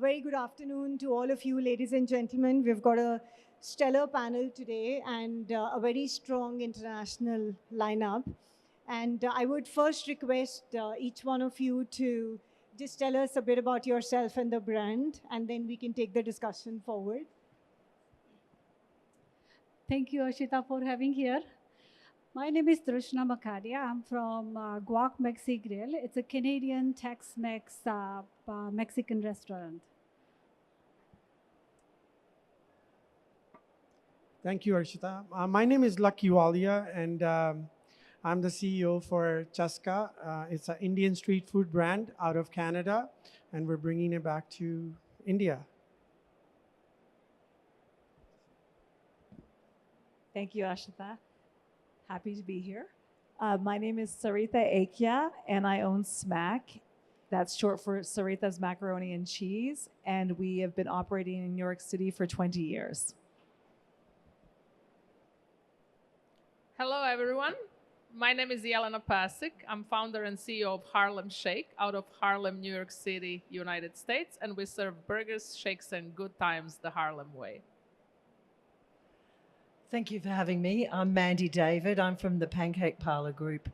very good afternoon to all of you, ladies and gentlemen. We've got a stellar panel today and a very strong international lineup. And I would first request each one of you to just tell us a bit about yourself and the brand, and then we can take the discussion forward. Thank you, Ashita, for having here. My name is Trushna Makadia. I'm from Guac, Mexi Grill. It's a Canadian Tex-Mex Mexican restaurant. Thank you, Ashita. My name is Walia, and I'm the CEO for Chaska. It's an Indian street food brand out of Canada, and we're bringing it back to India. Thank you, Ashita. Happy to be here. My name is Sarita Ekya, and I own Smack. That's short for Sarita's Macaroni and Cheese, and we have been operating in New York City for 20 years. Hello, everyone. My name is Jelena Pasic. I'm founder and CEO of Harlem Shake out of Harlem, New York City, United States, and we serve burgers, shakes, and good times the Harlem way. Thank you for having me. I'm Mandy David. I'm from the Pancake Parlour Group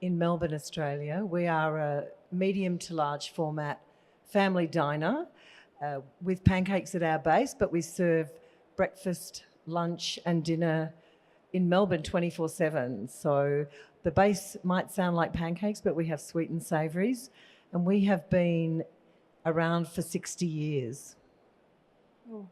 in Melbourne, Australia. We are a medium to large format family diner with pancakes at our base, but we serve breakfast, lunch and dinner in Melbourne 24/7. So the base might sound like pancakes, but we have sweet and savouries, and we have been around for 60 years. Oh,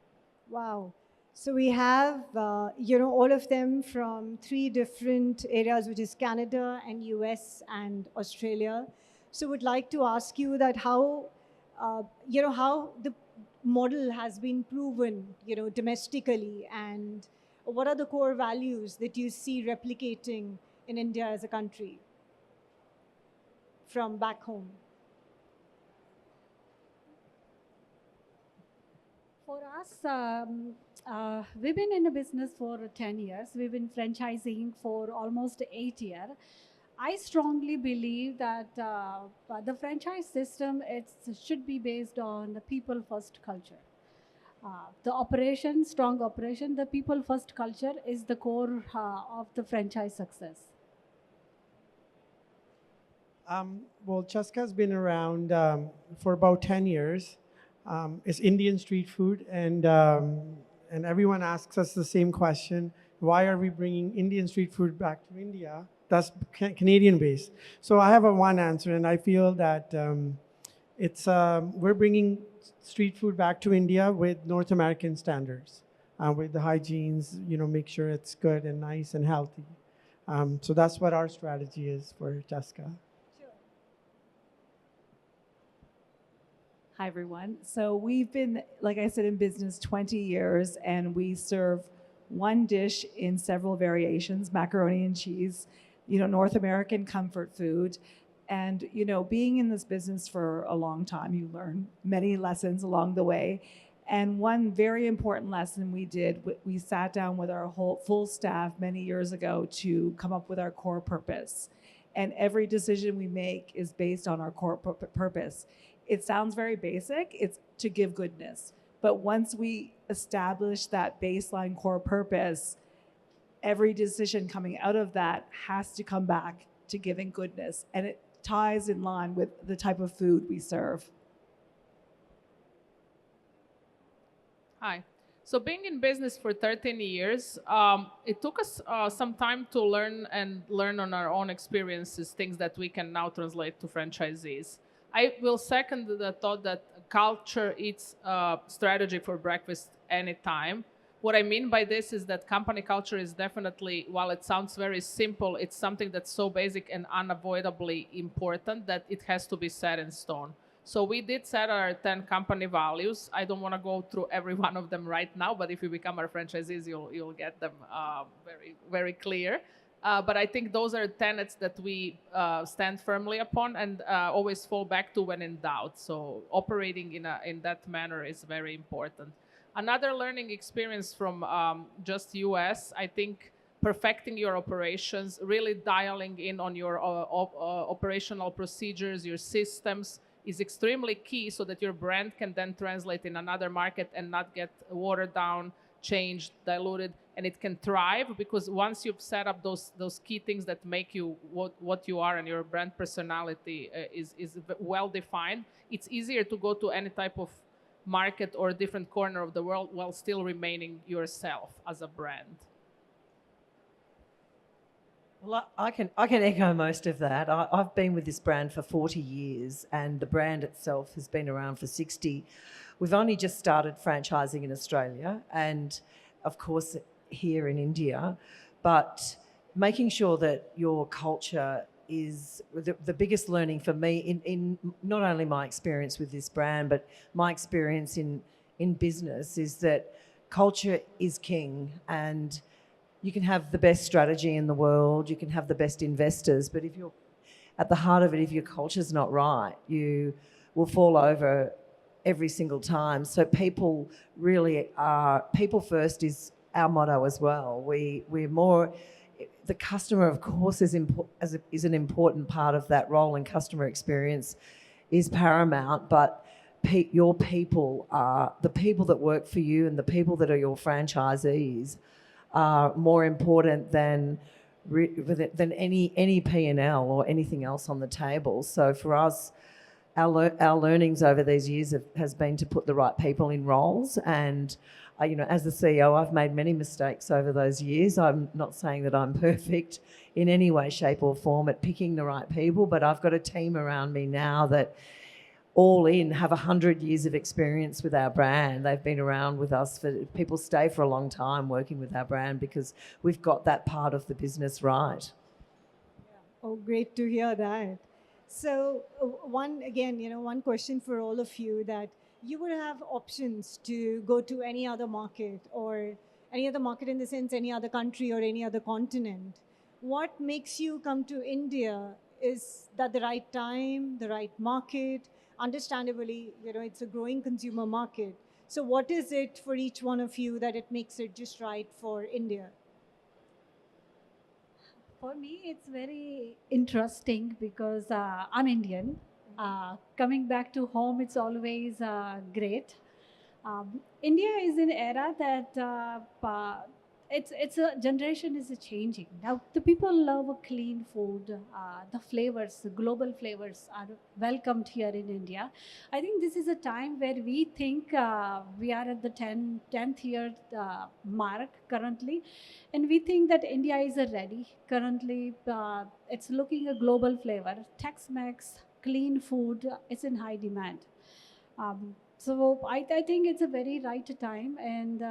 wow. So we have, all of them from 3 different areas, which is Canada and US and Australia. So would like to ask you that how the model has been proven, domestically, and what are the core values that you see replicating in India as a country from back home? For us, we've been in a business for 10 years. We've been franchising for almost 8 years. I strongly believe that the franchise system should be based on the people first culture. Strong operation, the people first culture is the core of the franchise success. Well, Chaska's been around for about 10 years. It's Indian street food, and everyone asks us the same question: why are we bringing Indian street food back to India? That's Canadian based. So I have one answer, and I feel that we're bringing street food back to India with North American standards, with the hygienes, make sure it's good and nice and healthy. So that's what our strategy is for Chaska. Hi, everyone. So we've been, like I said, in business 20 years, and we serve one dish in several variations, macaroni and cheese, North American comfort food. And, being in this business for a long time, you learn many lessons along the way. And one very important lesson we sat down with our whole full staff many years ago to come up with our core purpose. And every decision we make is based on our core purpose. It sounds very basic, it's to give goodness. But once we establish that baseline core purpose, every decision coming out of that has to come back to giving goodness. And it ties in line with the type of food we serve. Hi. So being in business for 13 years, it took us some time to learn on our own experiences, things that we can now translate to franchisees. I will second the thought that culture eats strategy for breakfast anytime. What I mean by this is that company culture is definitely, while it sounds very simple, it's something that's so basic and unavoidably important that it has to be set in stone. So we did set our 10 company values. I don't want to go through every one of them right now, but if you become our franchisees, you'll get them very, very clear. But I think those are tenets that we stand firmly upon and always fall back to when in doubt. So operating in that manner is very important. Another learning experience from just US, I think perfecting your operations, really dialing in on your operational procedures, your systems, is extremely key so that your brand can then translate in another market and not get watered down, changed, diluted, and it can thrive, because once you've set up those key things that make you what you are, and your brand personality is well defined, it's easier to go to any type of market or a different corner of the world while still remaining yourself as a brand. Well, I can echo most of that. I've been with this brand for 40 years, and the brand itself has been around for 60. We've only just started franchising in Australia and, of course, here in India. But making sure that your culture is the biggest learning for me in not only my experience with this brand, but my experience in business, is that culture is king. And you can have the best strategy in the world, you can have the best investors, but if you're at the heart of it, if your culture's not right, you will fall over every single time. So people really are, people first is our motto as well. We're more, the customer, of course, is an important part of that role, and customer experience is paramount, but your people are, the people that work for you and the people that are your franchisees are more important than any P&L or anything else on the table. So for us, our learnings over these years has been to put the right people in roles. And as the CEO, I've made many mistakes over those years. I'm not saying that I'm perfect in any way, shape or form at picking the right people, but I've got a team around me now that all in have 100 years of experience with our brand. They've been around with us people stay for a long time working with our brand because we've got that part of the business right. Oh, great to hear that. So one question for all of you, that you would have options to go to any other market, or any other market in the sense any other country or any other continent. What makes you come to India? Is that the right time, the right market? Understandably, it's a growing consumer market. So what is it for each one of you that it makes it just right for India? For me, it's very interesting because I'm Indian. Coming back to home, it's always great. India is an era that it's a generation is changing now. The people love a clean food. The flavors, the global flavors, are welcomed here in India. I think this is a time where we think we are at the 10th year mark currently, and we think that India is ready currently. It's looking a global flavor. Tex-Mex, clean food, it's in high demand. So I think it's a very right time, and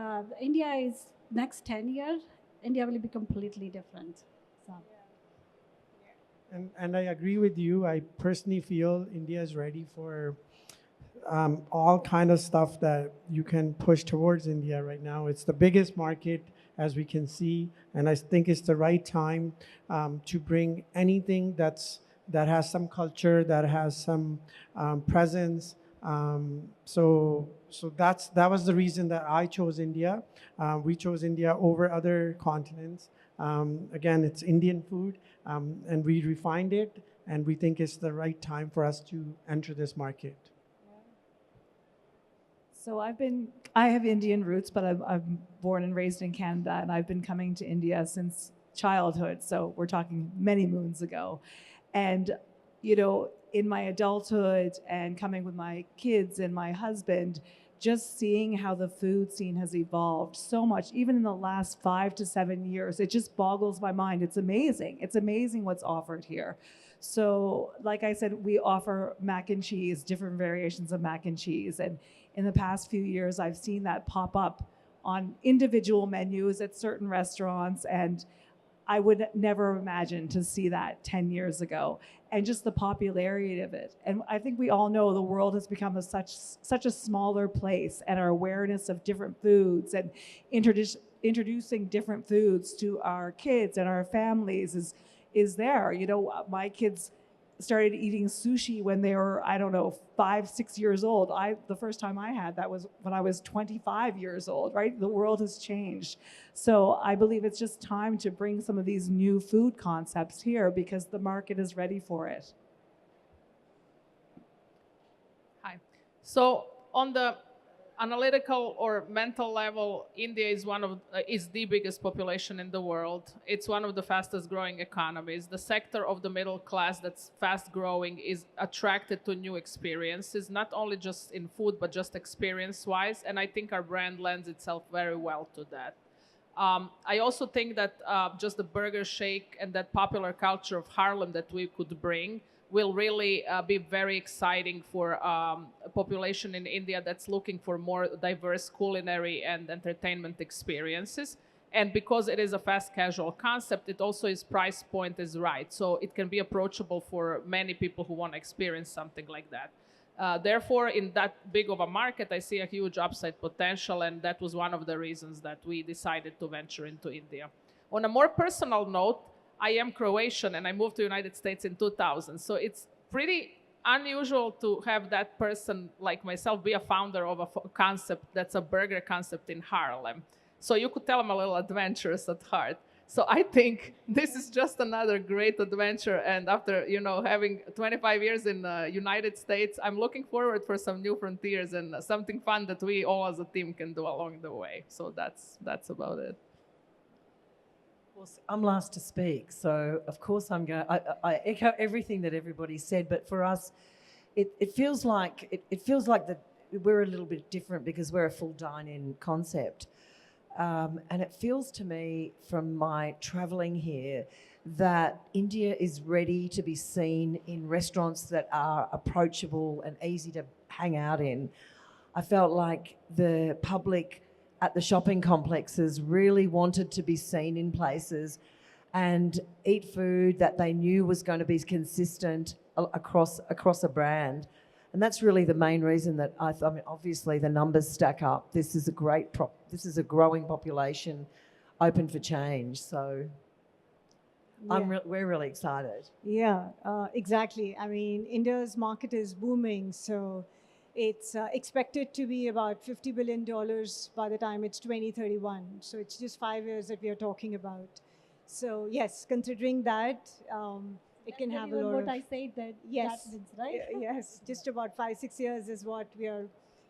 India is next 10 years, India will be completely different. So. And I agree with you. I personally feel India is ready for all kind of stuff that you can push towards India right now. It's the biggest market, as we can see, and I think it's the right time to bring anything that has some culture, that has some presence. So that was the reason that I chose India. We chose India over other continents. Again, it's Indian food, and we refined it, and we think it's the right time for us to enter this market. So I have Indian roots, but I'm born and raised in Canada, and I've been coming to India since childhood. So we're talking many moons ago. And, in my adulthood and coming with my kids and my husband, just seeing how the food scene has evolved so much, even in the last 5 to 7 years, it just boggles my mind. It's amazing. It's amazing what's offered here. So, like I said, we offer mac and cheese, different variations of mac and cheese. And in the past few years, I've seen that pop up on individual menus at certain restaurants, and I would never imagine to see that 10 years ago, and just the popularity of it. And I think we all know the world has become such a smaller place, and our awareness of different foods and introducing different foods to our kids and our families is there. My kids started eating sushi when they were, 5, 6 years old. The first time I had that was when I was 25 years old, right? The world has changed. So I believe it's just time to bring some of these new food concepts here because the market is ready for it. So on the analytical or mental level, India is the biggest population in the world. It's one of the fastest growing economies. The sector of the middle class that's fast growing is attracted to new experiences, not only just in food, but just experience wise. And I think our brand lends itself very well to that. I also think that just the burger shake and that popular culture of Harlem that we could bring will really be very exciting for a population in India that's looking for more diverse culinary and entertainment experiences. And because it is a fast casual concept, it also is price point is right. So it can be approachable for many people who want to experience something like that. Therefore, in that big of a market, I see a huge upside potential, and that was one of the reasons that we decided to venture into India. On a more personal note, I am Croatian, and I moved to the United States in 2000. So it's pretty unusual to have that person like myself be a founder of a concept that's a burger concept in Harlem. So you could tell I'm a little adventurous at heart. So I think this is just another great adventure. And after having 25 years in the United States, I'm looking forward for some new frontiers and something fun that we all as a team can do along the way. So that's about it. Well, I'm last to speak, so of course I echo everything that everybody said. But for us, it feels like that we're a little bit different because we're a full dine-in concept. And it feels to me from my travelling here that India is ready to be seen in restaurants that are approachable and easy to hang out in. I felt like the public at the shopping complexes really wanted to be seen in places and eat food that they knew was going to be consistent across a brand. And that's really the main reason that I mean, obviously the numbers stack up. This is a growing population, open for change. So we're really excited. Yeah, exactly. I mean, India's market is booming, so it's expected to be about $50 billion by the time it's 2031. So it's just 5 years that we are talking about. So yes, considering that, it can have a lot what of... I said that Yes. that means, right? Yes, just about 5-6 years is what we are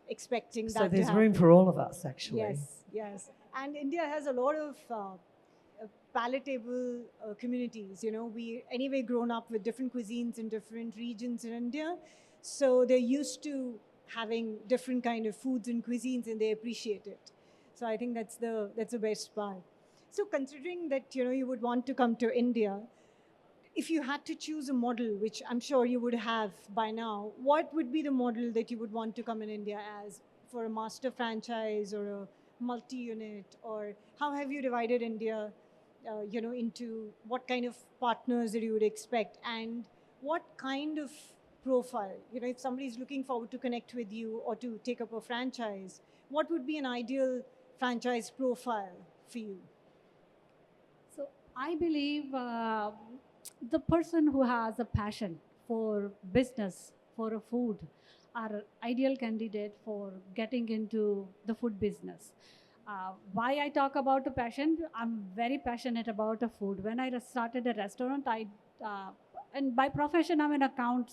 expecting that So there's to room happen. for all of us, actually. Yes. And India has a lot of palatable communities. We anyway grown up with different cuisines in different regions in India. So they're used to having different kind of foods and cuisines, and they appreciate it. So I think that's the best part. So considering that, you would want to come to India, if you had to choose a model, which I'm sure you would have by now, what would be the model that you would want to come in India as, for a master franchise or a multi-unit? Or how have you divided India, into what kind of partners that you would expect, and what kind of profile? If somebody's looking forward to connect with you or to take up a franchise, what would be an ideal franchise profile for you? So I believe the person who has a passion for business, for a food, are ideal candidate for getting into the food business. Why I talk about a passion? I'm very passionate about the food. When I started a restaurant, and by profession I'm an accountant,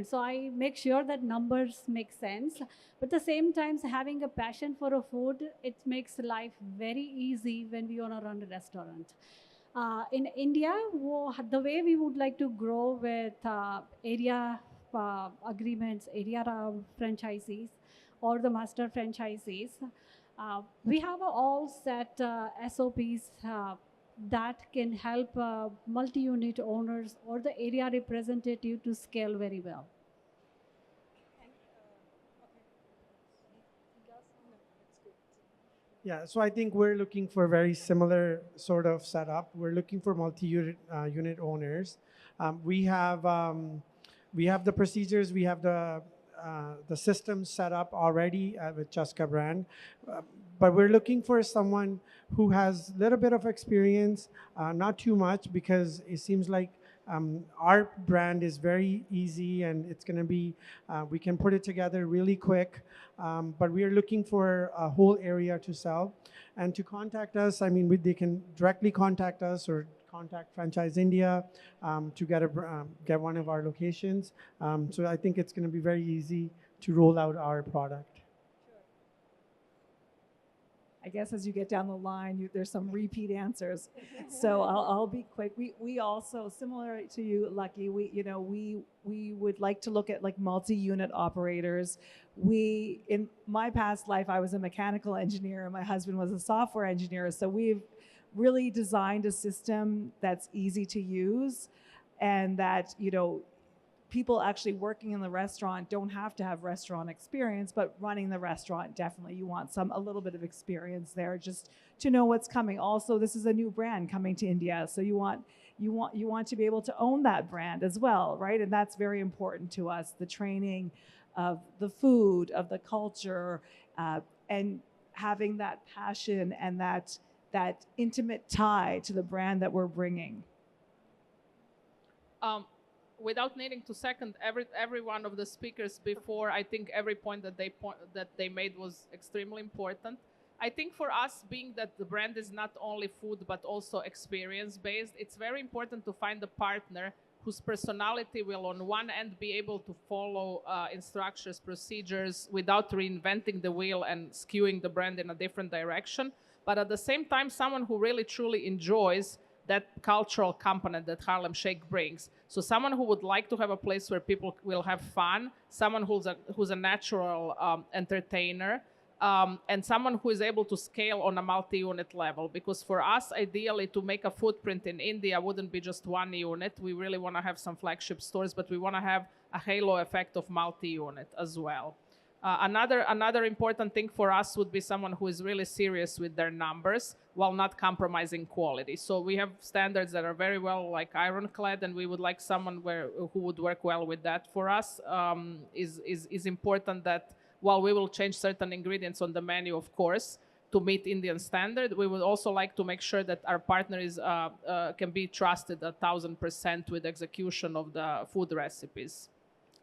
so I make sure that numbers make sense. But at the same time, having a passion for a food, it makes life very easy when we want to run a restaurant. In India, the way we would like to grow with area agreements, area franchisees, or the master franchisees, we have all set SOPs that can help multi-unit owners or the area representative to scale very well. Yeah, so I think we're looking for a very similar sort of setup. We're looking for multi-unit unit owners. We have the procedures, we have the systems set up already with Chaska brand, but we're looking for someone who has a little bit of experience, not too much, because it seems like our brand is very easy and it's going to be, we can put it together really quick, but we are looking for a whole area to sell. And to contact us, I mean, they can directly contact us or contact Franchise India to get one of our locations. So I think it's going to be very easy to roll out our product. I guess as you get down the line, there's some repeat answers. So I'll be quick. We also, similar to you, Lucky, we would like to look at like multi-unit operators. In my past life, I was a mechanical engineer and my husband was a software engineer. So we've really designed a system that's easy to use and that, people actually working in the restaurant don't have to have restaurant experience, but running the restaurant, definitely you want a little bit of experience there just to know what's coming. Also, this is a new brand coming to India, so you want to be able to own that brand as well, right? And that's very important to us, the training of the food, of the culture, and having that passion and that intimate tie to the brand that we're bringing. Without needing to second every one of the speakers before, I think every point that they made was extremely important. I think for us, being that the brand is not only food but also experience based, it's very important to find a partner whose personality will on one end be able to follow instructions, procedures without reinventing the wheel and skewing the brand in a different direction, but at the same time someone who really truly enjoys that cultural component that Harlem Shake brings. So someone who would like to have a place where people will have fun, someone who's a natural entertainer, and someone who is able to scale on a multi-unit level. Because for us, ideally, to make a footprint in India wouldn't be just one unit. We really want to have some flagship stores, but we want to have a halo effect of multi-unit as well. Another important thing for us would be someone who is really serious with their numbers while not compromising quality. So we have standards that are very well like ironclad, and we would like someone who would work well with that. For us, is important that while we will change certain ingredients on the menu, of course, to meet Indian standard, we would also like to make sure that our partner can be trusted 1,000% with execution of the food recipes,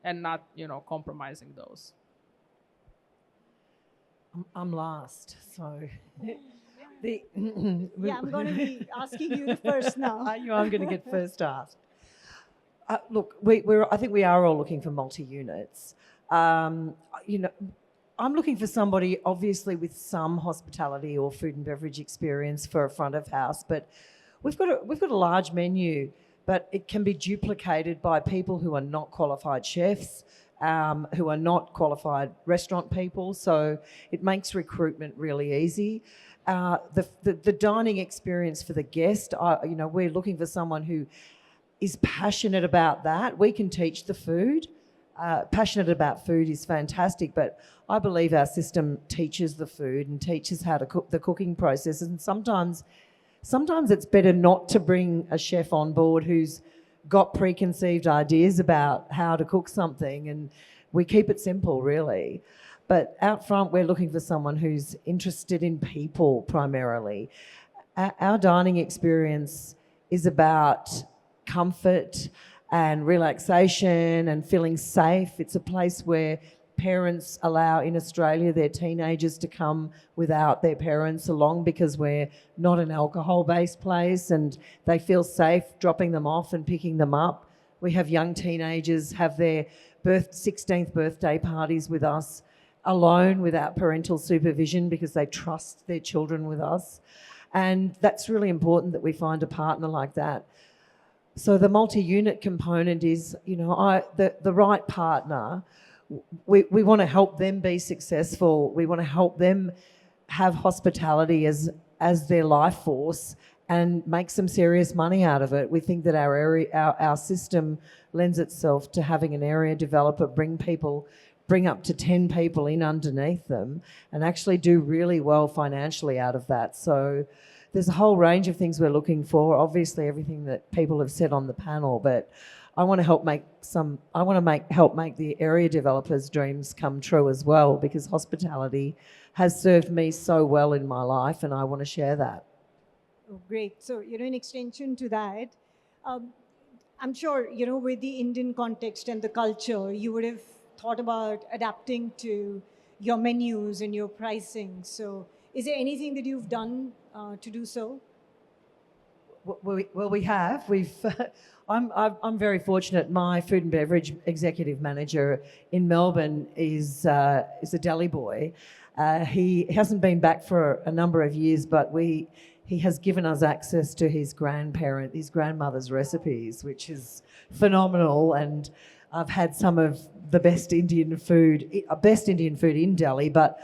and not compromising those. I'm last, so I'm going to be asking you first now. I'm going to get first asked. Look, I think we are all looking for multi-units. I'm looking for somebody obviously with some hospitality or food and beverage experience for a front of house, but we've got a large menu, but it can be duplicated by people who are not qualified chefs, who are not qualified restaurant people, so it makes recruitment really easy. The dining experience for the guest, we're looking for someone who is passionate about that. We can teach the food. Passionate about food is fantastic, but I believe our system teaches the food and teaches how to cook the cooking process, and sometimes it's better not to bring a chef on board who's got preconceived ideas about how to cook something, and we keep it simple, really. But out front, we're looking for someone who's interested in people primarily. Our dining experience is about comfort and relaxation and feeling safe. It's a place where parents allow in Australia their teenagers to come without their parents along because we're not an alcohol-based place, and they feel safe dropping them off and picking them up. We have young teenagers have their 16th birthday parties with us alone without parental supervision because they trust their children with us. And that's really important that we find a partner like that. So the multi-unit component is, the right partner. We want to help them be successful. We want to help them have hospitality as their life force and make some serious money out of it. We think that our system lends itself to having an area developer bring up to 10 people in underneath them and actually do really well financially out of that. So there's a whole range of things we're looking for. Obviously, everything that people have said on the panel, but I want to help make the area developers' dreams come true as well, because hospitality has served me so well in my life, and I want to share that. Oh, great. So, in extension to that, I'm sure, with the Indian context and the culture, you would have thought about adapting to your menus and your pricing. So, is there anything that you've done to do so? We have. I'm very fortunate. My food and beverage executive manager in Melbourne is a deli boy. He hasn't been back for a number of years, but he has given us access to his grandmother's recipes, which is phenomenal. And I've had some of the best Indian food in Delhi, but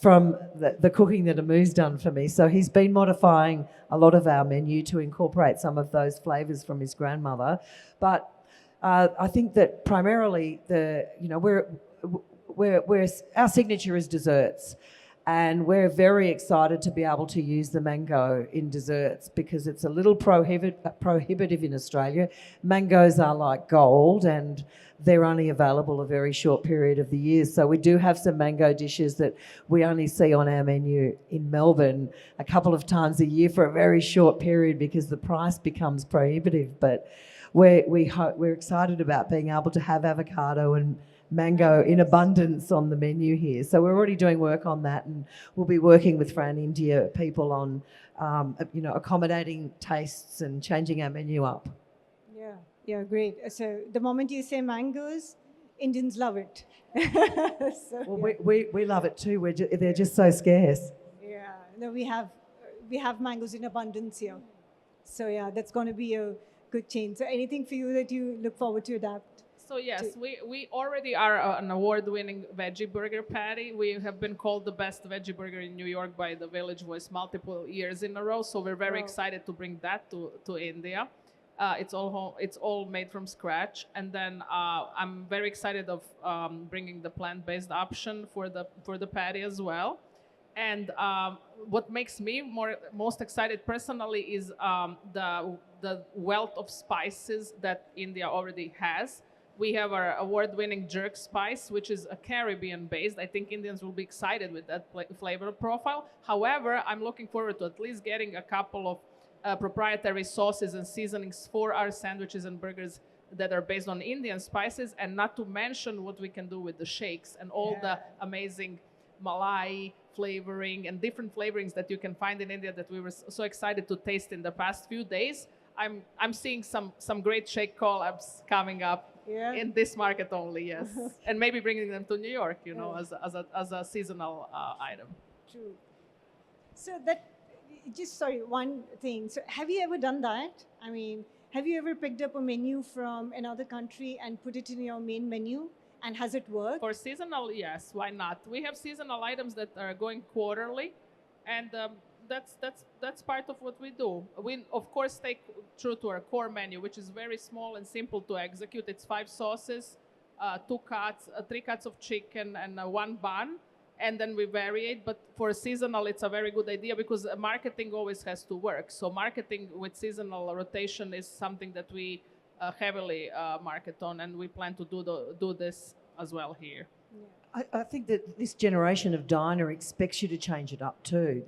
from the cooking that Amu's done for me. So he's been modifying a lot of our menu to incorporate some of those flavours from his grandmother. But I think that primarily our signature is desserts. And we're very excited to be able to use the mango in desserts because it's a little prohibitive in Australia. Mangoes are like gold and they're only available a very short period of the year. So we do have some mango dishes that we only see on our menu in Melbourne a couple of times a year for a very short period because the price becomes prohibitive. But we're excited about being able to have avocado and mango in abundance on the menu here. So we're already doing work on that, and we'll be working with Fran India people on accommodating tastes and changing our menu up. Yeah, great. So the moment you say mangoes, Indians love it. We love it too. They're just so scarce. Yeah, no, we have mangoes in abundance here. So yeah, that's going to be a good change. So anything for you that you look forward to adapt? So yes, we already are an award-winning veggie burger patty. We have been called the best veggie burger in New York by the Village Voice multiple years in a row. So we're very excited to bring that to India. It's all made from scratch, and then I'm very excited of bringing the plant-based option for the patty as well. And what makes me most excited personally is the wealth of spices that India already has. We have our award-winning jerk spice, which is a Caribbean-based. I think Indians will be excited with that flavor profile. However, I'm looking forward to at least getting a couple of proprietary sauces and seasonings for our sandwiches and burgers that are based on Indian spices, and not to mention what we can do with the shakes and all the amazing Malai flavoring and different flavorings that you can find in India that we were so excited to taste in the past few days. I'm seeing some great shake collabs coming up in this market only, yes, and maybe bringing them to New York, as a seasonal item. True. So one thing. So have you ever done that? I mean, have you ever picked up a menu from another country and put it in your main menu? And has it worked? For seasonal, yes. Why not? We have seasonal items that are going quarterly, and that's part of what we do. We of course stay true to our core menu, which is very small and simple to execute. It's 5 sauces, 3 cuts of chicken, and 1 bun. And then we vary it. But for seasonal, it's a very good idea because marketing always has to work. So marketing with seasonal rotation is something that we heavily market on, and we plan to do this as well here. I think that this generation of diner expects you to change it up too.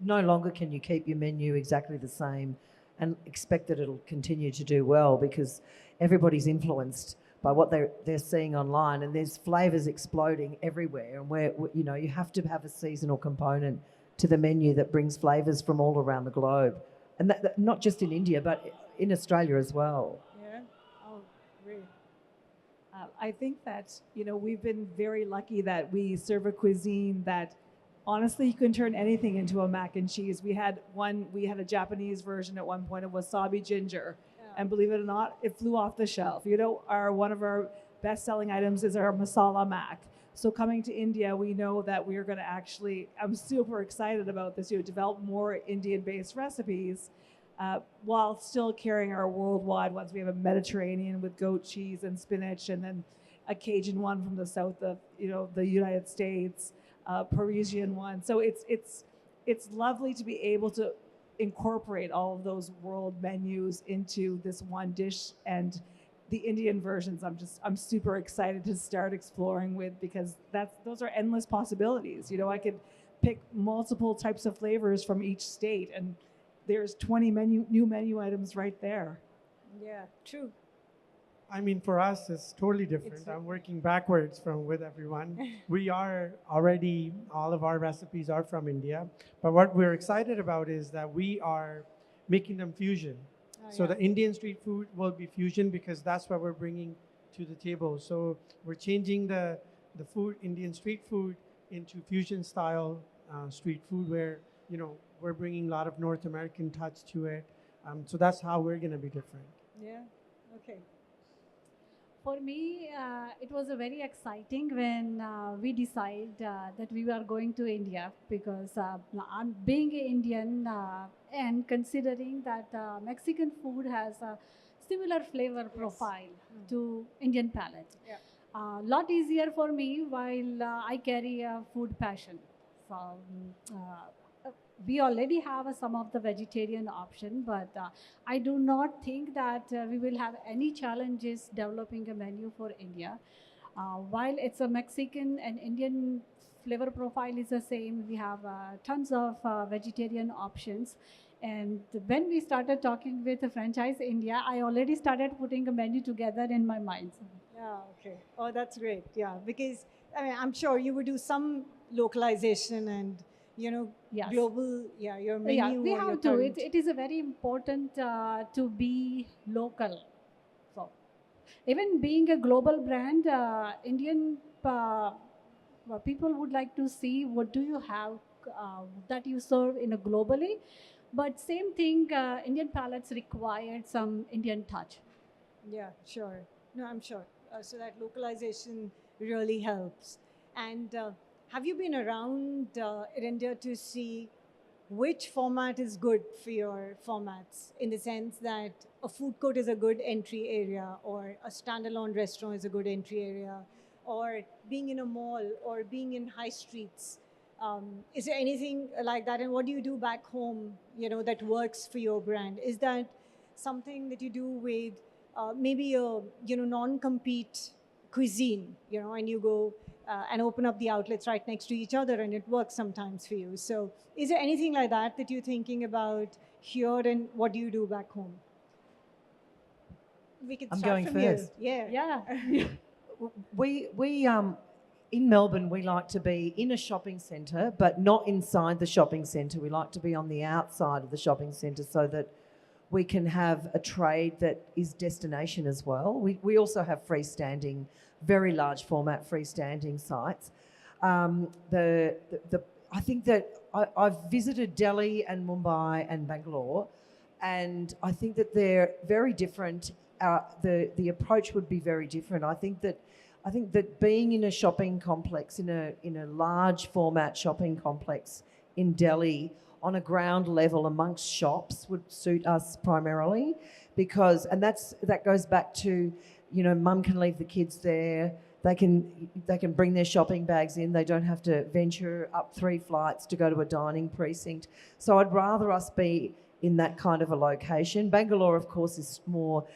No longer can you keep your menu exactly the same and expect that it'll continue to do well because everybody's influenced by what they're seeing online, and there's flavours exploding everywhere. And you have to have a seasonal component to the menu that brings flavours from all around the globe, and that not just in India but in Australia as well. Yeah. Oh, great. I think that we've been very lucky that we serve a cuisine that honestly you can turn anything into a mac and cheese. We had a Japanese version at one point of wasabi ginger. And believe it or not, it flew off the shelf. One of our best-selling items is our masala mac. So coming to India, we know that we're going to I'm super excited about this, develop more Indian-based recipes while still carrying our worldwide ones. We have a Mediterranean with goat cheese and spinach, and then a Cajun one from the south of, the United States, Parisian one. So it's lovely to be able to incorporate all of those world menus into this one dish, and the Indian versions I'm super excited to start exploring with because those are endless possibilities. I could pick multiple types of flavors from each state, and there's 20 new menu items right there. Yeah, true. I mean, for us, it's totally different. I'm working backwards with everyone. We are already, all of our recipes are from India. But what we're excited about is that we are making them fusion. So the Indian street food will be fusion because that's what we're bringing to the table. So we're changing the food, Indian street food, into fusion style street food where, you know, we're bringing a lot of North American touch to it. So that's how we're going to be different. Yeah. Okay. For me, it was a very exciting when we decided that we were going to India because I'm being an Indian and considering that Mexican food has a similar flavor profile to Indian palate. Yeah. Lot easier for me while I carry a food passion. So we already have some of the vegetarian option, but I do not think that we will have any challenges developing a menu for India. While it's a Mexican and Indian flavor profile is the same, we have tons of vegetarian options. And when we started talking with the franchise India, I already started putting a menu together in my mind. Yeah, okay. Oh, that's great. Yeah, because I mean, I'm sure you would do some localization and, you know, Yes. global, your menu. Yeah, we or your have to. current- It is a very important to be local. So, even being a global brand, Indian people would like to see what do you have that you serve in a globally. But same thing, Indian palates required some Indian touch. Yeah, sure. No, I'm sure. So that localization really helps. And have you been around in India to see which format is good for your formats in the sense that a food court is a good entry area or a standalone restaurant is a good entry area or being in a mall or being in high streets? Is there anything like that? And what do you do back home, you know, that works for your brand? Is that something that you do with maybe a, you know, non-compete cuisine, you know, and you go and open up the outlets right next to each other and it works sometimes for you. So is there anything like that that you're thinking about here and what do you do back home? We can I'm start going from first. here. Yeah. Yeah. We in Melbourne, we like to be in a shopping centre, but not inside the shopping centre. We like to be on the outside of the shopping centre so that we can have a trade that is destination as well. We also have freestanding, very large format freestanding sites. I think that I've visited Delhi and Mumbai and Bangalore, and I think that they're very different. The approach would be very different. I think that being in a shopping complex, in a large format shopping complex in Delhi on a ground level amongst shops would suit us primarily because, and that goes back to, you know, mum can leave the kids there. They can bring their shopping bags in. They don't have to venture up 3 flights to go to a dining precinct. So I'd rather us be in that kind of a location. Bangalore, of course, is more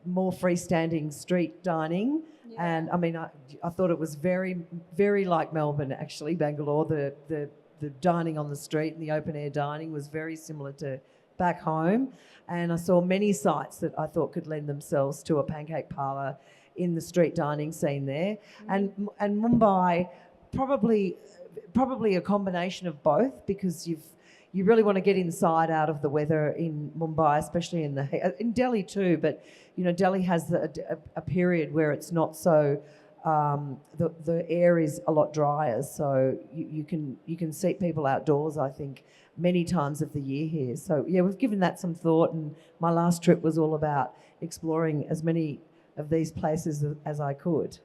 freestanding street dining. Yeah. And I mean, I thought it was very, very like Melbourne, actually, Bangalore. The dining on the street and the open air dining was very similar to back home. And I saw many sites that I thought could lend themselves to a pancake parlour in the street dining scene there. Mm. And Mumbai, probably a combination of both because you really want to get inside out of the weather in Mumbai, especially in Delhi too. But you know, Delhi has a period where it's not so. The air is a lot drier, so you can seat people outdoors. I think many times of the year here. So yeah, we've given that some thought, and my last trip was all about exploring as many of these places as I could.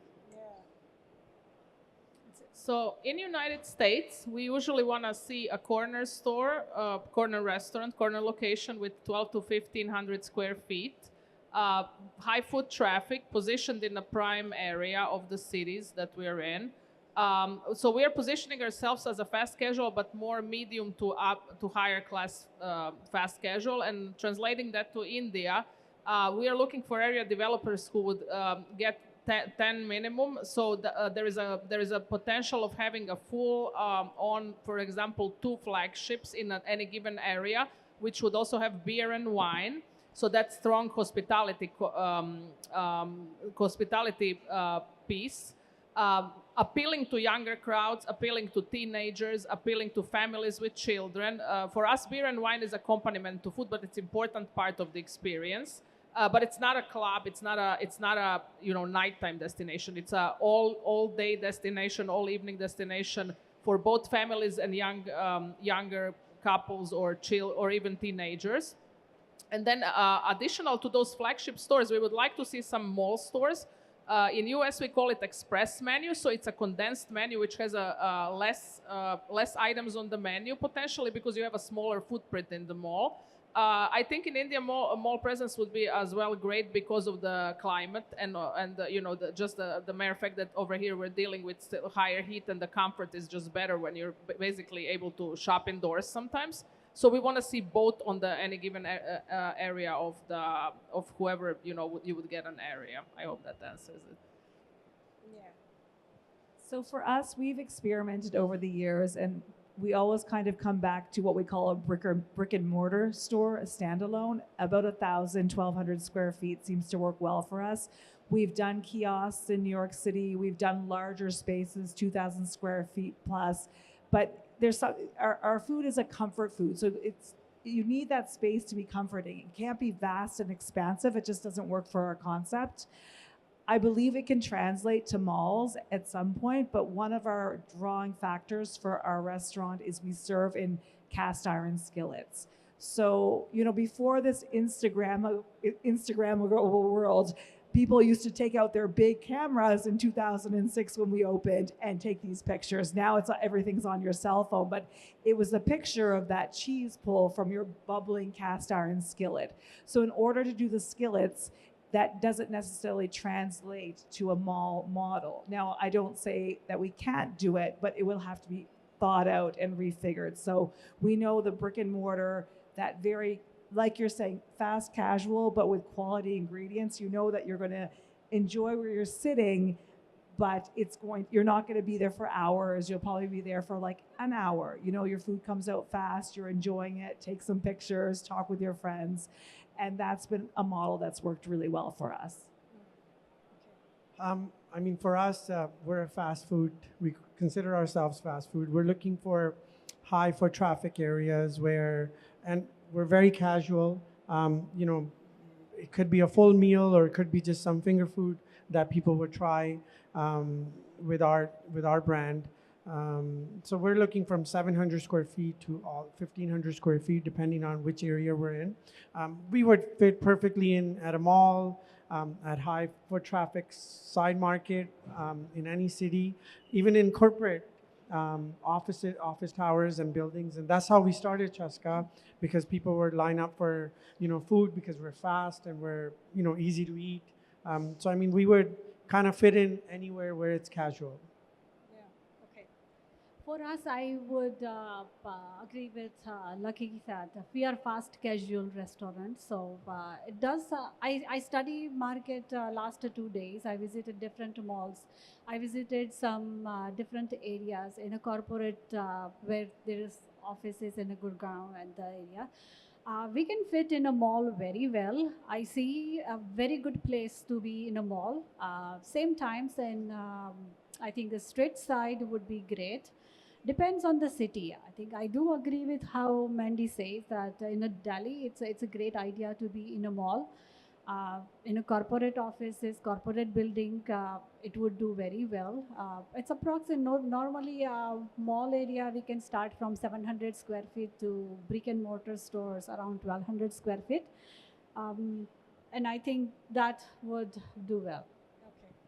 So in United States, we usually want to see a corner store, corner restaurant, corner location with 12 to 1,500 square feet, high foot traffic, positioned in the prime area of the cities that we are in. So we are positioning ourselves as a fast casual, but more medium to higher class fast casual, and translating that to India, we are looking for area developers who would get 10 minimum. So there is a potential of having a full on, for example, 2 flagships in any given area, which would also have beer and wine. So that strong hospitality piece. appealing to younger crowds, appealing to teenagers, appealing to families with children. For us, beer and wine is accompaniment to food, but it's important part of the experience. But it's not a club. It's not a nighttime destination. It's a all day destination, all evening destination for both families and younger couples or even teenagers. And then additional to those flagship stores, we would like to see some mall stores. In US, we call it express menu, so it's a condensed menu which has less items on the menu potentially because you have a smaller footprint in the mall. I think in India, mall presence would be as well great because of the climate and the mere fact that over here we're dealing with still higher heat and the comfort is just better when you're basically able to shop indoors sometimes. So we want to see both on any given area of whoever you would get an area. I hope that answers it. So for us, we've experimented over the years, and we always kind of come back to what we call a brick and mortar store, a standalone. About 1,000, 1,200 square feet seems to work well for us. We've done kiosks in New York City. We've done larger spaces, 2,000 square feet plus. But our food is a comfort food, so you need that space to be comforting. It can't be vast and expansive. It just doesn't work for our concept. I believe it can translate to malls at some point, but one of our drawing factors for our restaurant is we serve in cast iron skillets. So, before this Instagrammable world, people used to take out their big cameras in 2006 when we opened and take these pictures. Now everything's on your cell phone, but it was a picture of that cheese pull from your bubbling cast iron skillet. So in order to do the skillets, that doesn't necessarily translate to a mall model. Now, I don't say that we can't do it, but it will have to be thought out and refigured. So we know the brick and mortar, that very, like you're saying, fast casual, but with quality ingredients. You know that you're going to enjoy where you're sitting, but you're not going to be there for hours. You'll probably be there for like an hour. Your food comes out fast, you're enjoying it, take some pictures, talk with your friends. And that's been a model that's worked really well for us. For us, we're a fast food. We consider ourselves fast food. We're looking for high foot traffic areas and we're very casual. It could be a full meal or it could be just some finger food that people would try with our brand. So we're looking from 700 square feet to 1,500 square feet, depending on which area we're in. We would fit perfectly in at a mall, at high foot traffic side market, in any city, even in corporate office towers and buildings. And that's how we started Chaska, because people would line up for food because we're fast and we're easy to eat. So we would kind of fit in anywhere where it's casual. For us, I would agree with Lucky that we are fast casual restaurant. So it does. I study market last 2 days. I visited different malls. I visited some different areas in a corporate where there is offices in a Gurgaon and the area. We can fit in a mall very well. I see a very good place to be in a mall. Same times, and I think the street side would be great. Depends on the city. I think I do agree with how Mandy says that in a Delhi, it's a great idea to be in a mall. In a corporate offices, corporate building, it would do very well. It's normally mall area, we can start from 700 square feet to brick and mortar stores around 1,200 square feet. And I think that would do well.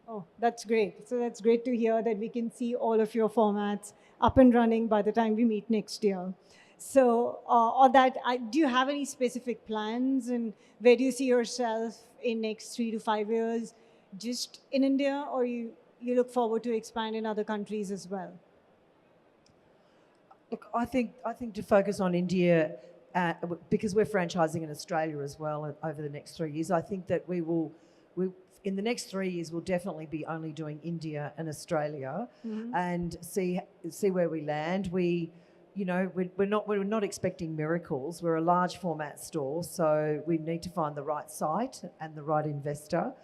Oh, that's great. So that's great to hear that we can see all of your formats up and running by the time we meet next year. So on that, do you have any specific plans, and where do you see yourself in next 3 to 5 years, just in India, or you look forward to expand in other countries as well? Look, I think to focus on India, because we're franchising in Australia as well over the next 3 years, I think that we in the next 3 years, we'll definitely be only doing India and Australia, and see where we land. We're not expecting miracles. We're a large format store, so we need to find the right site and the right investor.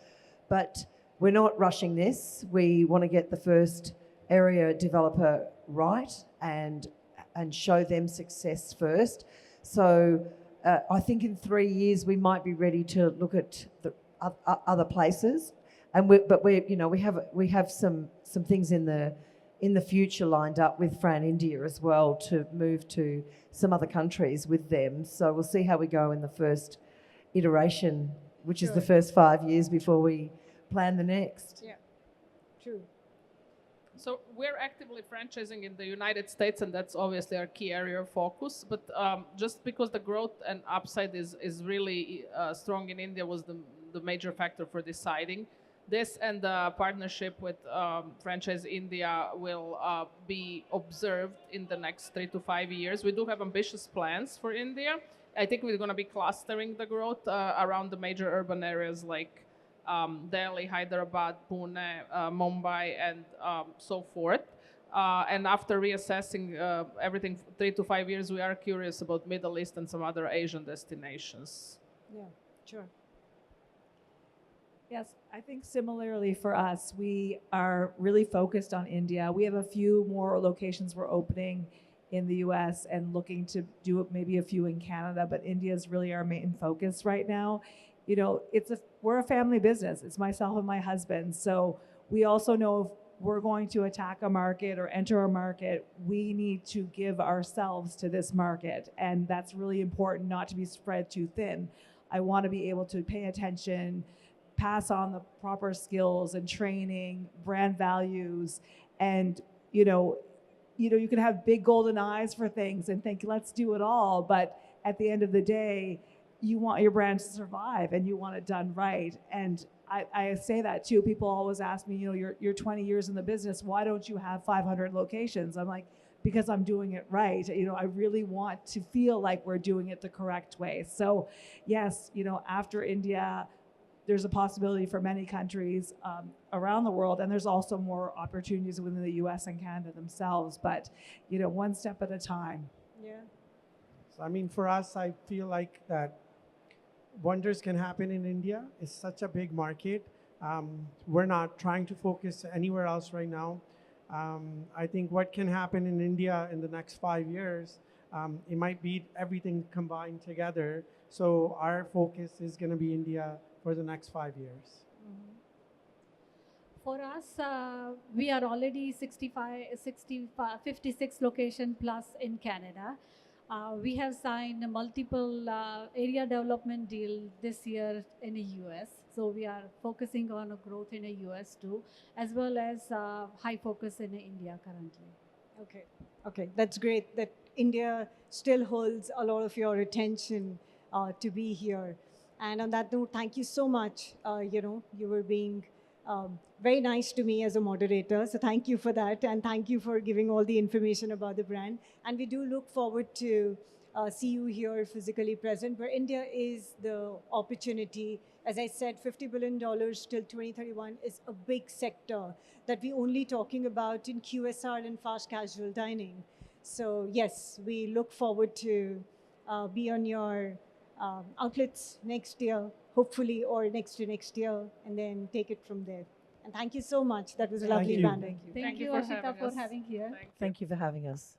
But we're not rushing this. We want to get the first area developer right and show them success first. So I think in 3 years we might be ready to look at the other places, and we have some things in the future lined up with Fran India as well to move to some other countries with them. So we'll see how we go in the first iteration, which is the first 5 years before we plan the next. Yeah, true. So we're actively franchising in the United States, and that's obviously our key area of focus. But just because the growth and upside is really strong in India was the major factor for deciding. This and the partnership with Franchise India will be observed in the next 3 to 5 years. We do have ambitious plans for India. I think we're going to be clustering the growth around the major urban areas like Delhi, Hyderabad, Pune, Mumbai, and so forth. And after reassessing everything 3 to 5 years, we are curious about Middle East and some other Asian destinations. Yeah, sure. Yes, I think similarly for us, we are really focused on India. We have a few more locations we're opening in the US and looking to do maybe a few in Canada, but India is really our main focus right now. You know, we're a family business. It's myself and my husband. So we also know if we're going to attack a market or enter a market, we need to give ourselves to this market. And that's really important, not to be spread too thin. I want to be able to pay attention, pass on the proper skills and training, brand values, and you can have big golden eyes for things and think, let's do it all. But at the end of the day, you want your brand to survive and you want it done right. And I say that too. People always ask me, you're 20 years in the business, why don't you have 500 locations? I'm like, because I'm doing it right. I really want to feel like we're doing it the correct way. So yes, after India, there's a possibility for many countries around the world, and there's also more opportunities within the US and Canada themselves, but one step at a time. Yeah. So, I mean, for us, I feel like that wonders can happen in India. It's such a big market. We're not trying to focus anywhere else right now. I think what can happen in India in the next 5 years, it might be everything combined together. So our focus is going to be India for the next 5 years. For us, we are already 56 location plus in Canada. We have signed multiple area development deal this year in the US. So we are focusing on a growth in the US too, as well as high focus in India currently. Okay, that's great that India still holds a lot of your attention to be here. And on that note, thank you so much. You were being very nice to me as a moderator. So thank you for that. And thank you for giving all the information about the brand. And we do look forward to see you here physically present, where India is the opportunity. As I said, $50 billion till 2031 is a big sector that we're only talking about in QSR and fast casual dining. So yes, we look forward to be on your outlets next year, hopefully, or next to next year, and then take it from there. And thank you so much. That was a lovely you. banner. Thank you, Ashita, for having here. Thank you for having us.